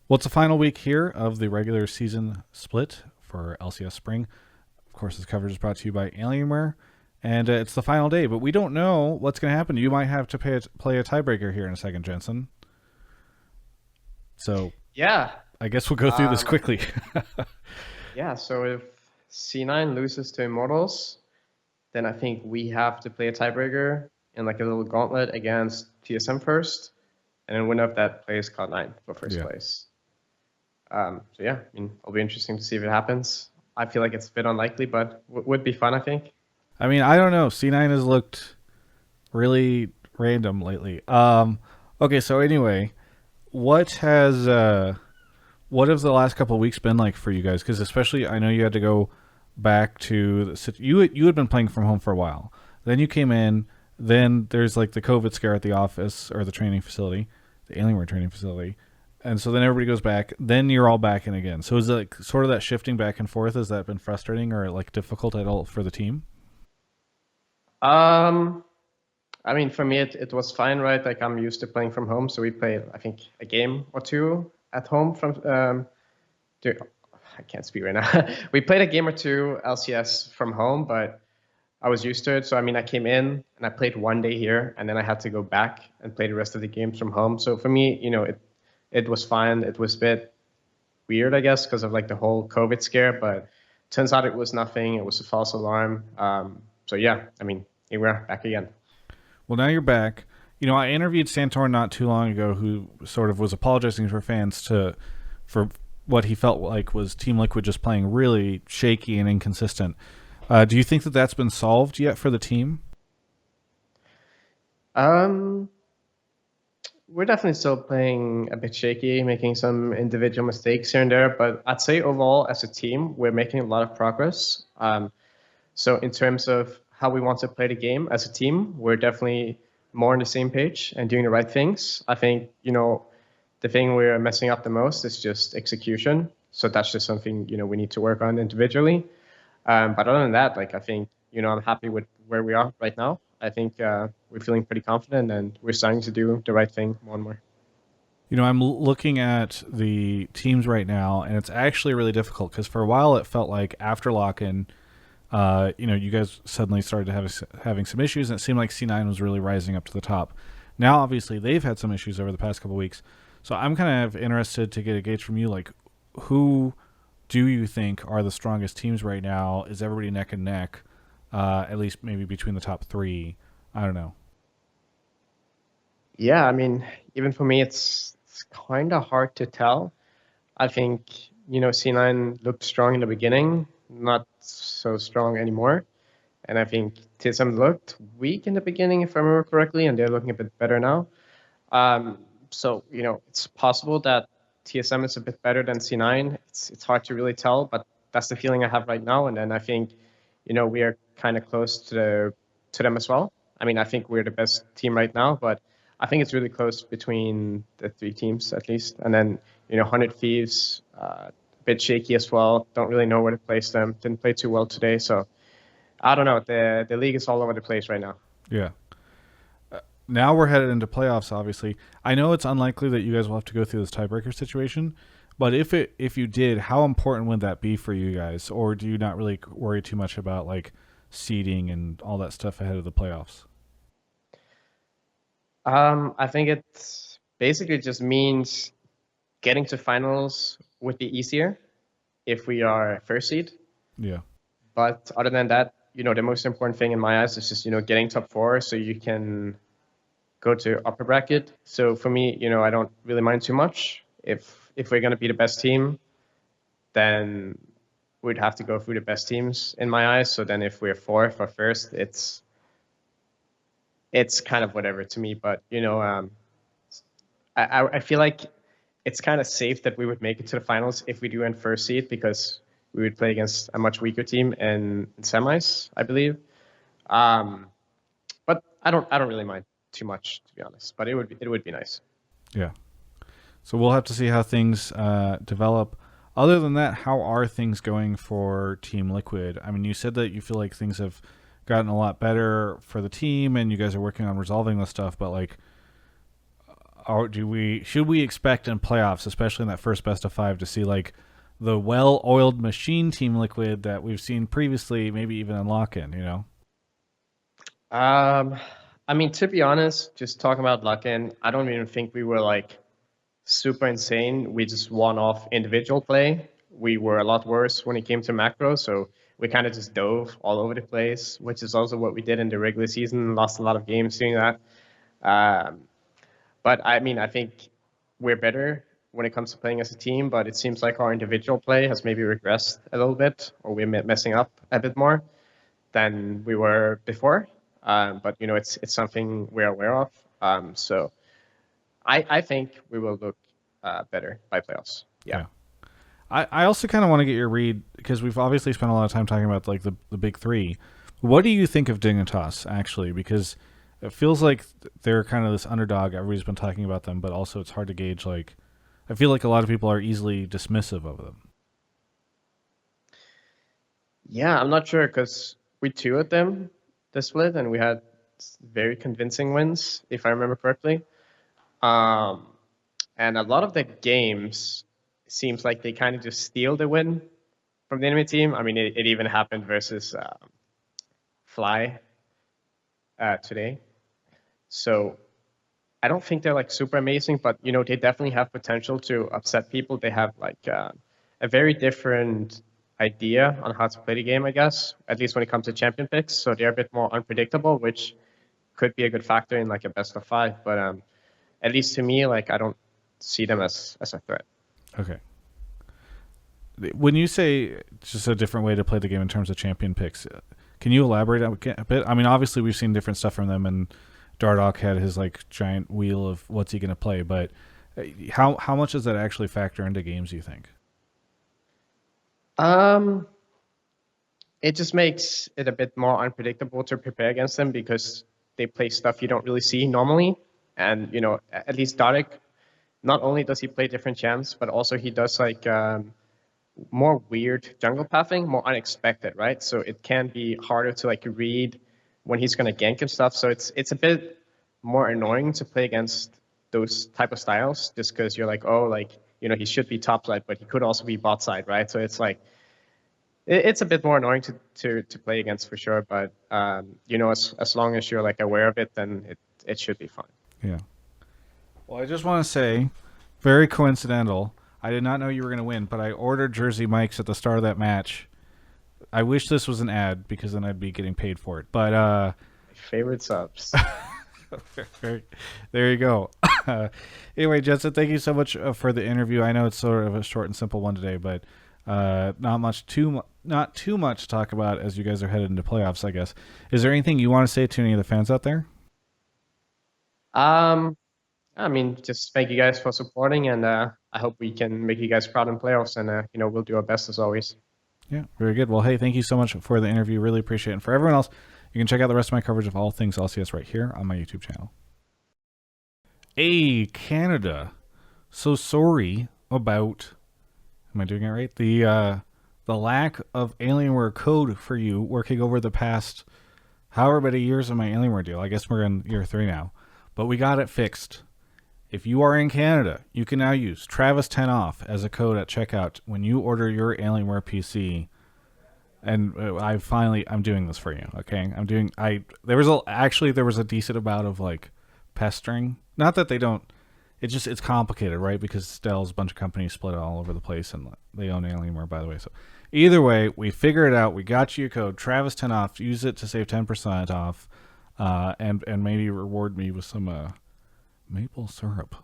Well, it's the final week here of the regular season split for LCS Spring. Of course, this coverage is brought to you by Alienware, and it's the final day, but we don't know what's going to happen. You might have to play a tiebreaker here in a second, Jensen. So Yeah. I guess we'll go through this Um, quickly. yeah. So if C9 loses to Immortals, then I think we have to play a tiebreaker in like a little gauntlet against TSM first, and then winner of that plays Cloud9 for first Yeah. place. So yeah, I mean, it'll be interesting to see if it happens. I feel like it's a bit unlikely, but would be fun, I think. I mean, I don't know. C9 has looked really random lately. Okay, so anyway, what has what have the last couple of weeks been like for you guys? Because especially, I know you had to go back to you had been playing from home for a while. Then you came in. Then there's like the COVID scare at the office or the training facility, the Alienware training facility, and so then everybody goes back. Then you're all back in again. So is it like sort of that shifting back and forth? Has that been frustrating or like difficult at all for the team? Um, I mean, for me, it was fine, right? Like I'm used to playing from home, so we played, I think, a game or two at home from. Dude, I can't speak right now. We played a game or two LCS from home, but I was used to it. So I mean, I came in and I played one day here, and then I had to go back and play the rest of the games from home. So for me, it was fine. It was a bit weird, I guess, because of like the whole COVID scare, but turns out it was nothing. It was a false alarm. So yeah, I mean, here we are back again. Well, now you're back. You know, I interviewed Santor not too long ago, who sort of was apologizing for fans for what he felt like was Team Liquid just playing really shaky and inconsistent. Do you think that that's been solved yet for the team? Um, we're definitely still playing a bit shaky, making some individual mistakes here and there, but I'd say overall as a team, we're making a lot of progress. So in terms of how we want to play the game as a team, we're definitely more on the same page and doing the right things. I think, the thing we're messing up the most is just execution. So that's just something, we need to work on individually. But other than that, like I think, I'm happy with where we are right now. I think we're feeling pretty confident and we're starting to do the right thing more and more. You know, I'm looking at the teams right now, and it's actually really difficult because for a while it felt like after lock-in, you guys suddenly started to having some issues, and it seemed like C9 was really rising up to the top. Now, obviously, they've had some issues over the past couple of weeks, so I'm kind of interested to get a gauge from you, like who do you think are the strongest teams right now? Is everybody neck and neck? At least maybe between the top three. I don't know. Yeah, I mean, even for me, it's kind of hard to tell. I think, C9 looked strong in the beginning, not so strong anymore. And I think TSM looked weak in the beginning, if I remember correctly, and they're looking a bit better now. So, it's possible that TSM is a bit better than C9. It's hard to really tell, but that's the feeling I have right now. And then I think, we are kind of close to them as well. I mean, I think we're the best team right now, but I think it's really close between the three teams at least. And then, 100 Thieves, a bit shaky as well. Don't really know where to place them. Didn't play too well today, so I don't know. The league is all over the place right now. Yeah. Now we're headed into playoffs. Obviously, I know it's unlikely that you guys will have to go through this tiebreaker situation, but if you did, how important would that be for you guys, or do you not really worry too much about like seeding and all that stuff ahead of the playoffs? I think it basically just means getting to finals would be easier if we are first seed. Yeah. But other than that, the most important thing in my eyes is just, getting top four so you can go to upper bracket. So for me, I don't really mind too much. If we're gonna be the best team, then we'd have to go through the best teams in my eyes. So then if we're fourth or first, it's kind of whatever to me. But I feel like it's kind of safe that we would make it to the finals if we do end first seed because we would play against a much weaker team in semis, I believe. Um, but I don't really mind too much to be honest. But it would be nice. Yeah. So we'll have to see how things develop. Other than that, how are things going for Team Liquid? I mean, you said that you feel like things have gotten a lot better for the team, and you guys are working on resolving this stuff. But like, or should we expect in playoffs, especially in that first best of five, to see like the well-oiled machine Team Liquid that we've seen previously, maybe even in lock-in? You know. Um, I mean, to be honest, just talking about Lucken, I don't even think we were like super insane. We just won off individual play. We were a lot worse when it came to macro, so we kind of just dove all over the place, which is also what we did in the regular season. Lost a lot of games doing that. Um, but I mean, I think we're better when it comes to playing as a team. But it seems like our individual play has maybe regressed a little bit, or we're messing up a bit more than we were before. But you know, it's something we're aware of. So I think we will look better by playoffs. Yeah. Yeah. I also kind of want to get your read because we've obviously spent a lot of time talking about like the big three. What do you think of Dignitas actually? Because it feels like they're kind of this underdog. Everybody's been talking about them, but also it's hard to gauge. Like, I feel like a lot of people are easily dismissive of them. Yeah, I'm not sure because we toured them this split and we had very convincing wins, if I remember correctly. Um, and a lot of the games seems like they kind of just steal the win from the enemy team. I mean, it even happened versus Fly today. So I don't think they're like super amazing, but you know they definitely have potential to upset people. They have like a very different idea on how to play the game, I guess. At least when it comes to champion picks, so they're a bit more unpredictable, which could be a good factor in like a best of five. But at least to me, like I don't see them as a threat. Okay. When you say just a different way to play the game in terms of champion picks, can you elaborate a bit? I mean, obviously we've seen different stuff from them, and Dardoch had his like giant wheel of what's he going to play, but how much does that actually factor into games? You think? Um, it just makes it a bit more unpredictable to prepare against them because they play stuff you don't really see normally. And you know, at least Darek, not only does he play different champs, but also he does like more weird jungle pathing, more unexpected, right? So it can be harder to like read when he's gonna gank and stuff. So it's a bit more annoying to play against those type of styles, just because you're like, oh, like you know, he should be top side, but he could also be bot side, right? So it's like it's a bit more annoying to play against for sure. But you know, as long as you're like aware of it, then it should be fine. Yeah. Well, I just want to say, very coincidental. I did not know you were going to win, but I ordered Jersey Mike's at the start of that match. I wish this was an ad because then I'd be getting paid for it. But My favorite subs. there you go. Anyway, Jensen, thank you so much for the interview. I know it's sort of a short and simple one today, but not too much to talk about as you guys are headed into playoffs, I guess. Is there anything you want to say to any of the fans out there? Um, I mean, just thank you guys for supporting, and I hope we can make you guys proud in playoffs, and you know, we'll do our best as always. Yeah, very good. Well, hey, thank you so much for the interview. Really appreciate it. And for everyone else, you can check out the rest of my coverage of all things LCS right here on my YouTube channel. Hey, Canada. So sorry about, am I doing it right? The lack of Alienware code for you working over the past however many years of my Alienware deal. I guess we're in year 3 now. But we got it fixed. If you are in Canada, you can now use Travis10 off as a code at checkout when you order your Alienware PC. And I'm doing this for you. Okay, there was a decent amount of like pestering. Not that they don't. It's complicated, right? Because Dell's a bunch of companies split all over the place, and they own Alienware, by the way. So either way, we figured it out. We got you a code, Travis10 off. Use it to save 10% off, and maybe reward me with some maple syrup.